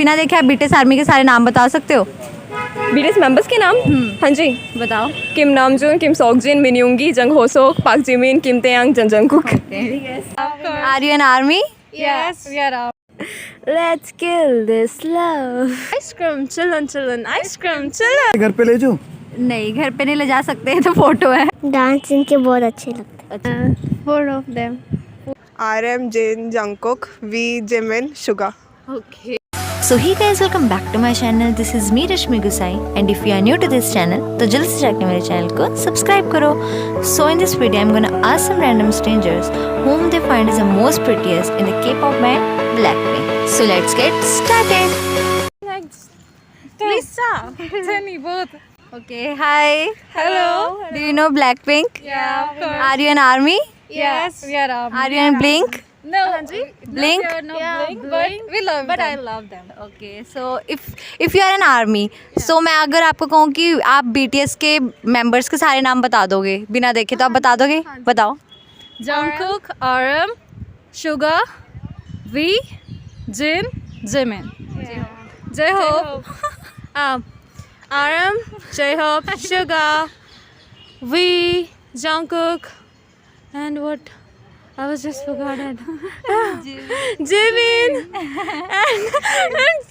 बिना देखे आप बीटीएस आर्मी के सारे नाम बता सकते हो? बीटीएस मेंबर्स के नाम? हाँ जी, बताओ। किम नामजून, किम सॉकजिन, मिन योंगी, जंग होसोक, पाक Jimin, Kim Taehyung, Jin Jungkook. Are you an army? Yes, we are all. Let's kill this love. Ice cream, chillin', chillin', ice cream, chillin'. घर पे ले जाओ? नहीं, घर पे नहीं ले जा सकते, तो फोटो है। डांस इनके बहुत अच्छे लगते हैं। Four of them. RM, Jin, Jungkook, V, Jimin, Suga. Okay. So hey guys, welcome back to my channel. This is me Rashmi Gusai, and if you are new to this channel, तो जल्द से जाके मेरे channel को subscribe करो. So in this video, I'm gonna ask some random strangers whom they find is the most prettiest in the K-pop band Blackpink. So let's get started. Lisa. Jenny, both. Okay, hi. Hello. Do you know Blackpink? Yeah, of course. Are you an army? Yes, we are all. Are you in Blink? No, Blink? no, Blink, but we love them. I love them. Okay, so if you are an army, so मैं अगर आपको कहूँ कि आप BTS के members के सारे नाम बता दोगे बिना देखे, तो आप बता दोगे? बताओ. Jungkook, RM, Suga, V, Jin, Jimin. J-Hope. RM, J-Hope, Suga, V, Jungkook, and what? I was just forgotten. Jimin and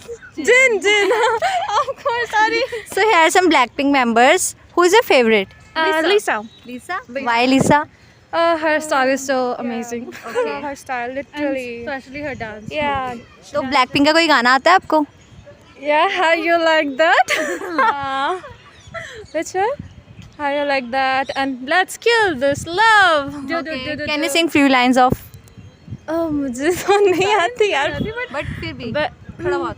Jin. Of course, sorry. So here are some Blackpink members. Who is your favorite? Lisa. Lisa. Why Lisa? Her style is so amazing. Okay. Her style, literally. Especially her dance. Yeah. तो Blackpink का कोई गाना आता है आपको? Yeah, how you like that? Which one? How you like that? And let's kill this love. Can you sing few lines of? Oh, मुझे तो नहीं आती यार. But फिर भी थोड़ा बहुत.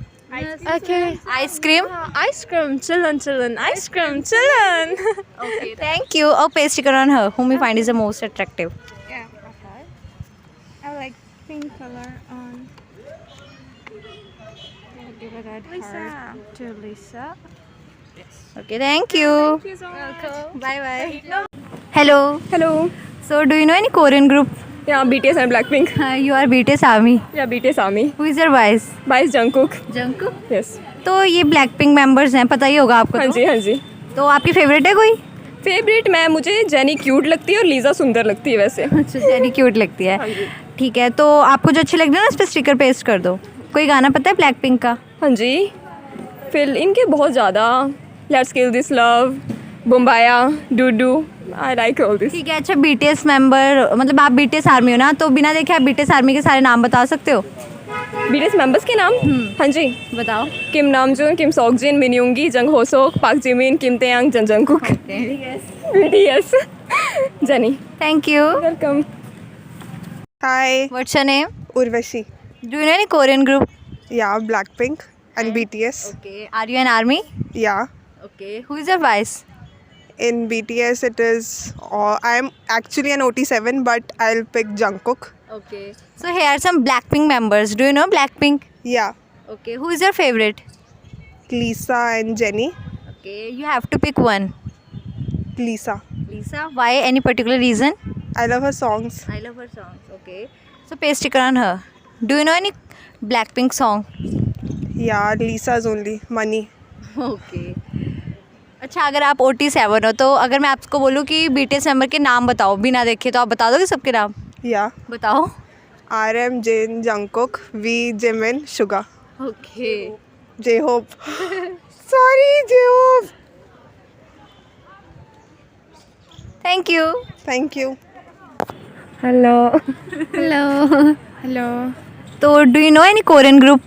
Okay. Ice cream. Ice cream, chillin', ice cream, chillin'. Okay, thank you. Oh, paste sticker on her. Whom you find is the most attractive? Yeah, okay. I like pink color on. Give a red heart to Lisa. Okay, thank you. Welcome. Bye bye. Hello. Hello. So do you know any Korean group? Yeah, BTS and Blackpink. You are BTS army. Yeah, BTS Army. Who is your vice? Vice Jungkook. Jungkook. Yes. तो ये Blackpink members हैं, पता ही होगा आपको. हाँ तो? जी, हाँ जी. तो आपकी फेवरेट है कोई? फेवरेट मुझे जेनी क्यूट लगती है और लीजा सुंदर लगती है वैसे. अच्छा, जेनी क्यूट लगती है. हाँ जी. ठीक है, तो आपको जो अच्छी लग रही है ना, उस पर स्टिकर पेस्ट कर दो. कोई गाना पता है Blackpink का? हाँ जी. फिर इनके बहुत ज़्यादा. Let's kill this love. बुम्बाया, Dudu. I like all this. ठीक है. अच्छा, BTS मेंबर, मतलब आप BTS आर्मी हो ना, तो बिना देखे आप BTS आर्मी के सारे नाम बता सकते हो? BTS मेंबर्स के नाम? हाँ जी. बताओ. किम नामजून, किम सॉकजिन, मिन योंगी, जंग होसोक, पाक Jimin, Kim Taehyung, Jin Jungkook. BTS. Jenny. Thank you. Welcome. Hi, What's your name? Urvashi. Do you know any Korean group? Yeah, Blackpink and BTS. Okay. Are you an army? Yeah. Okay. Who is your vice? In BTS, it is. I'm actually an OT7, but I'll pick Jungkook. Okay. So here are some Blackpink members. Do you know Blackpink? Yeah, Okay. Who is your favorite? Lisa and Jenny. Okay. You have to pick one. Lisa. Lisa. Why? Any particular reason? I love her songs. I love her songs. Okay. So paste sticker on her. Do you know any Blackpink song? Yeah, Lisa's only. Money. Okay. अच्छा, अगर आप OT7 हो, तो अगर मैं आपको बोलूँ कि BTS मेंबर के नाम बताओ बिना देखे, तो आप बता दोगे सबके नाम? Yeah. बताओ. RM, Jin, Jungkook, V, Jimin, Suga. Okay. J-Hope. Sorry, J-Hope. Thank you. Thank you. Hello. Hello. तो do you know any Korean group?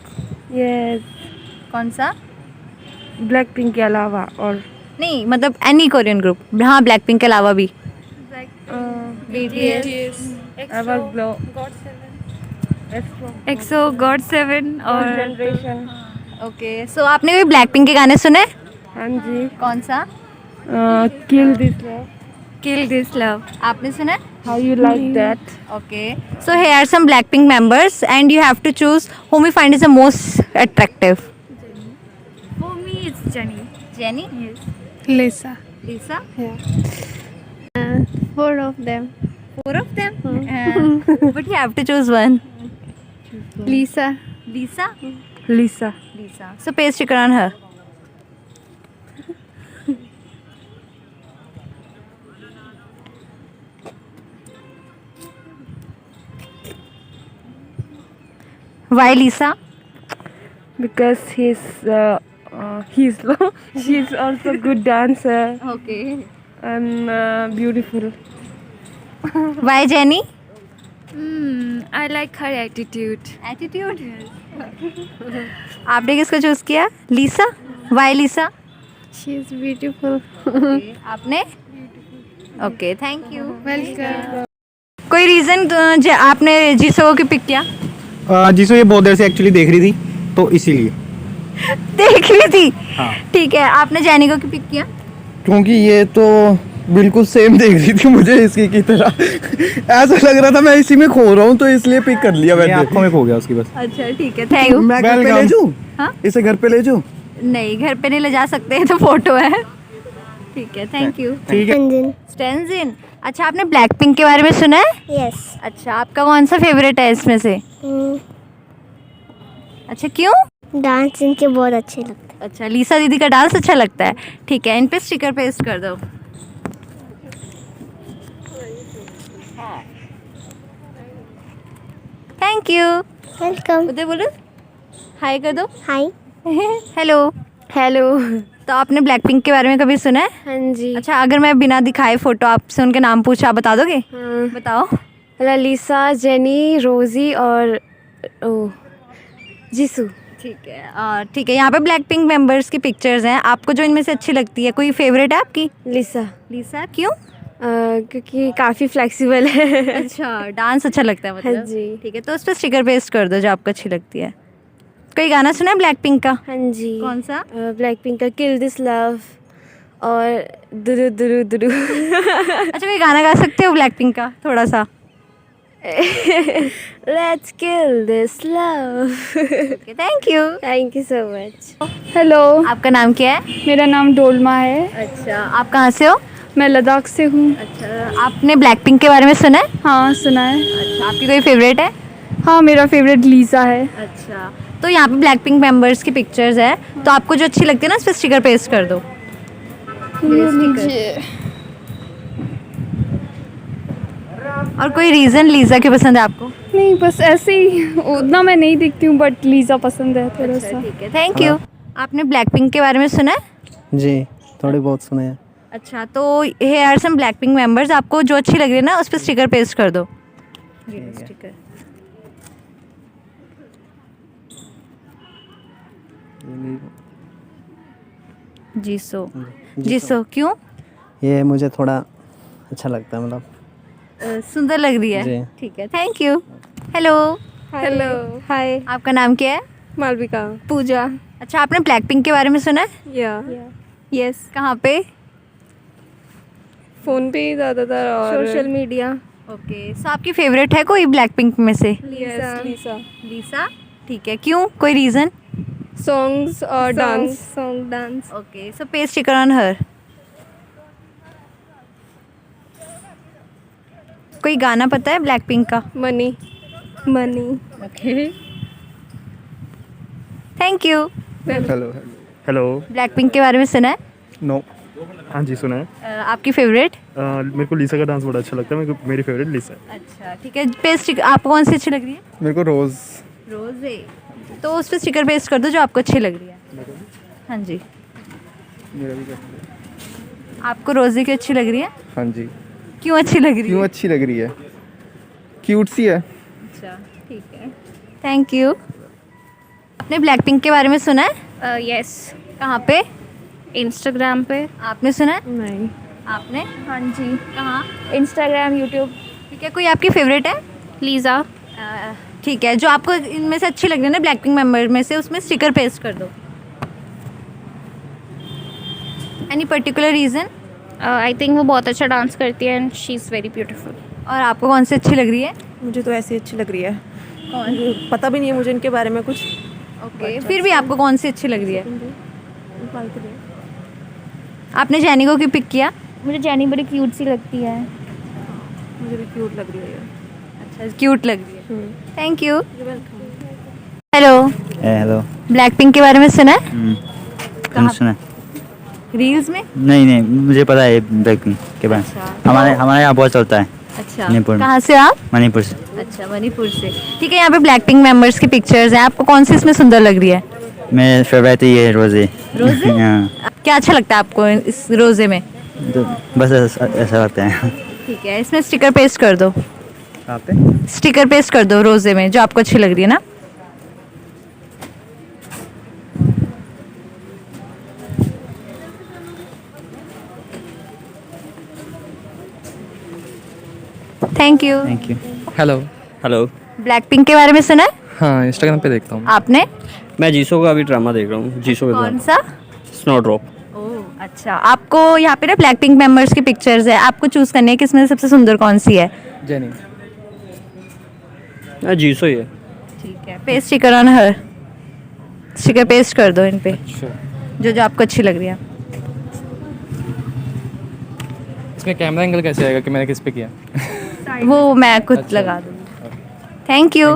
Yes. कौन सा? Blackpink के अलावा और नहीं, मतलब एनी कोरियन ग्रुप. हाँ, ब्लैकपिंक के अलावा भी. BTS. Everglow. EXO, GOT7 और Generation. ओके. सो आपने भी ब्लैकपिंक के गाने सुने? हाँ जी. कौन सा? Kill this love. Kill this love. आपने सुना? How you like that? Okay. So here are some Blackpink members and you have to choose whom you find is the most attractive. For me, it's Jenny. Jenny? Lisa. Lisa? Four of them. Four of them? But you have to choose one. Lisa. Lisa? Lisa. Lisa. So paste sticker on her. Why Lisa? Because she's also good dancer Okay. and beautiful. Why Jenny? I like her attitude. Attitude. आपने किसको choose किया? Lisa? Why Lisa? She is beautiful. आपने? Okay, thank you. Welcome. कोई reason आपने जीसो की pick किया? जिसको ये बहुत देर से एक्चुअली देख रही थी तो इसीलिए। देख रही थी। हाँ। ठीक है, आपने जैनी को क्यों पिक किया? क्योंकि ये तो बिल्कुल सेम देख रही थी मुझे इसकी की तरह। ऐसा लग रहा था मैं इसी में खो रहा हूँ तो इसलिए पिक कर लिया मैंने। आंखों में खो गया उसकी बस। अच्छा ठीक है, थैंक यू। मैं घर पे ले जाऊँ? हाँ? इसे घर पे ले जाऊँ? नहीं, घर पे नहीं ले जा सकते, तो फोटो है। ठीक है, थैंक यू। ठीक है। स्टेंजिन। अच्छा, आपने ब्लैक पिंक के बारे में सुना है? यस। अच्छा, आपका कौन सा फेवरेट है इसमें से? अच्छा, क्यों? डांस इनके बहुत अच्छे लगते हैं। अच्छा, लीसा दीदी का डांस अच्छा लगता है। ठीक है, इन पे स्टिकर पेस्ट कर दो। Thank you. वेलकम। उधर बोलो, हाय कर दो। हाय। हेलो। हेलो। तो आपने ब्लैक पिंक के बारे में कभी सुना है? हाँ जी। अच्छा, अगर मैं बिना दिखाए फोटो आपसे उनके नाम पूछा, आप बता दोगे? हाँ। बताओ। लिसा, जेनी, रोजी और जीसू। ठीक है, ठीक है। यहाँ पे ब्लैक पिंक मेंबर्स की पिक्चर्स हैं। आपको जो इनमें से अच्छी लगती है, कोई फेवरेट है आपकी? लिसा। लीसा, क्यों? क्योंकि काफ़ी फ्लेक्सिबल है। अच्छा, डांस अच्छा लगता है मतलब। हाँ जी। ठीक है, तो उस पर स्टिकर पेस्ट कर दो जो आपको अच्छी लगती है। कोई गाना सुना है ब्लैक पिंक का? हाँ जी। कौन सा? ब्लैक पिंक का किल दिस लव और दुरु दुरु दुरु। अच्छा, कोई गाना गा सकते हो ब्लैक पिंक का थोड़ा सा? Let's kill this love. Okay, thank you. Thank you so much. Hello, आपका नाम क्या है? मेरा नाम डोलमा है। अच्छा, आप कहाँ से हो? मैं लद्दाख से हूँ। अच्छा, आपने ब्लैक पिंक के बारे में सुना है? हाँ, सुना है। अच्छा, आपकी कोई फेवरेट है? हाँ, मेरा फेवरेट लीसा है। अच्छा, तो यहाँ पे ब्लैक पिंक मेंबर्स की पिक्चर्स है, तो आपको जो अच्छी लगती है ना, उस पर स्टिकर पेस्ट कर दो। और कोई रीज़न लीज़ा क्यों पसंद है आपको? नहीं, बस ऐसे ही, उतना मैं नहीं देखती हूँ, बट लीसा पसंद है थोड़ा सा। ठीक है, थैंक यू। आपने ब्लैक पिंक के बारे में सुना है? जी, थोड़े बहुत सुने हैं। अच्छा, तो here are some black pink members. आपको जो अच्छी लग रही है ना, उस पर स्टिकर पेस्ट कर दो। स्टिकर। जीसो, क्यों? ये मुझे थोड़ा अच्छा लगता है, मतलब सुंदर लग रही है। जी। ठीक है, थैंक यू। हेलो। हेलो। हाय। आपका नाम क्या है? मालविका। पूजा। अच्छा, आपने ब्लैक पिंक के बारे में सुना है? या यस। कहाँ पे? फ़ोन पे ही ज़्यादातर और सोशल मीडिया। ओके, सो आपकी फेवरेट है कोई ब्लैक पिंक में से? लीसा। लीसा। ठीक है, क्यों? कोई रीज़न? सॉन्ग्स और dance. Song dance. Okay, so paste sticker on her. कोई गाना पता है ब्लैक पिंक का? Money. Money. Okay, thank you. Hello hello. Black pink के बारे में सुना है? नो। हाँ जी, सुना है। आपकी फेवरेट? मेरे को लीसा का डांस बड़ा अच्छा लगता है। मेरी फेवरेट लीसा है। अच्छा, ठीक है। पेस्ट आपको कौन सी अच्छी लग रही है? मेरे को रोज़। रोज़े। तो उस पर स्टिकर पेस्ट कर दो जो आपको अच्छी लग रही है। हाँ जी। मेरा भी पसंद है। आपको रोज़े की अच्छी लग रही है? हाँ जी। क्यों अच्छी लग रही है? क्यों अच्छी लग रही है? क्यूट सी है। अच्छा, ठीक है, थैंक यू। आपने ब्लैक पिंक के बारे में सुना है? यस, कहाँ पे? इंस्टाग्राम पे। आपने सुना है? नहीं। आपने? हाँ जी, कहाँ? Instagram, YouTube. ठीक है, कोई आपकी फेवरेट है? लीसा। ठीक है, जो आपको इनमें से अच्छी लग रही है ना ब्लैक पिंक मेंबर में से, उसमें स्टिकर पेस्ट कर दो। Any particular reason? I think वो बहुत अच्छा डांस करती है and she is very beautiful. और आपको कौन सी अच्छी लग रही है? मुझे तो ऐसी अच्छी लग रही है। पता भी नहीं है मुझे इनके बारे में कुछ। ओके, फिर भी आपको कौन सी अच्छी लग रही है? आपने जैनी को क्यों पिक किया? मुझे जैनी बड़ी क्यूट सी लगती है। मुझे भी क्यूट लग रही है ये। अच्छा, क्यूट लग रही है। Thank you. Hello. Hello. Black pink के बारे में सुना है? कहाँ सुना? रील्स में? नहीं मुझे पता है ब्लैकपिंक के बारे में। हमारे यहाँ बहुत चलता है। अच्छा, मणिपुर में। कहाँ से आप? मणिपुर से। अच्छा, मणिपुर से। ठीक है, यहाँ पे ब्लैक पिंक मेंबर्स की पिक्चर्स हैं, आपको कौन सी इसमें सुंदर लग रही है? मेरे फेवरेट ये है रोजे। रोजे? हाँ, क्या अच्छा लगता है आपको इस रोजे में? तो बस ऐसा लगता है। ठीक है, इसमें स्टिकर पेस्ट कर दो। कहाँ पे? स्टिकर पेस्ट कर दो रोजे में, जो आपको अच्छी लग रही है ना। Thank you. Thank you. Hello. Hello. Black pink के बारे में सुना है? हाँ, इंस्टाग्राम पे देखता हूँ। आपने? मैं जीसो का अभी ड्रामा देख रहा हूँ। जीसो के कौन ड्रामा सा? Snow drop. ओह अच्छा, आपको यहाँ पे ना ब्लैक पिंक मेंबर्स की पिक्चर्स है, आपको चूज करनी है कि इसमें से सबसे सुंदर कौन सी है। जेनी। जीसो ही है। ठीक है, paste sticker on her. Sticker paste कर दो इन पे, जो जो आपको अच्छी लग रही है। इसमें कैमरा एंगल कैसे आएगा कि मैंने किस पे किया? वो मैं खुद लगा दूँगी। Thank you.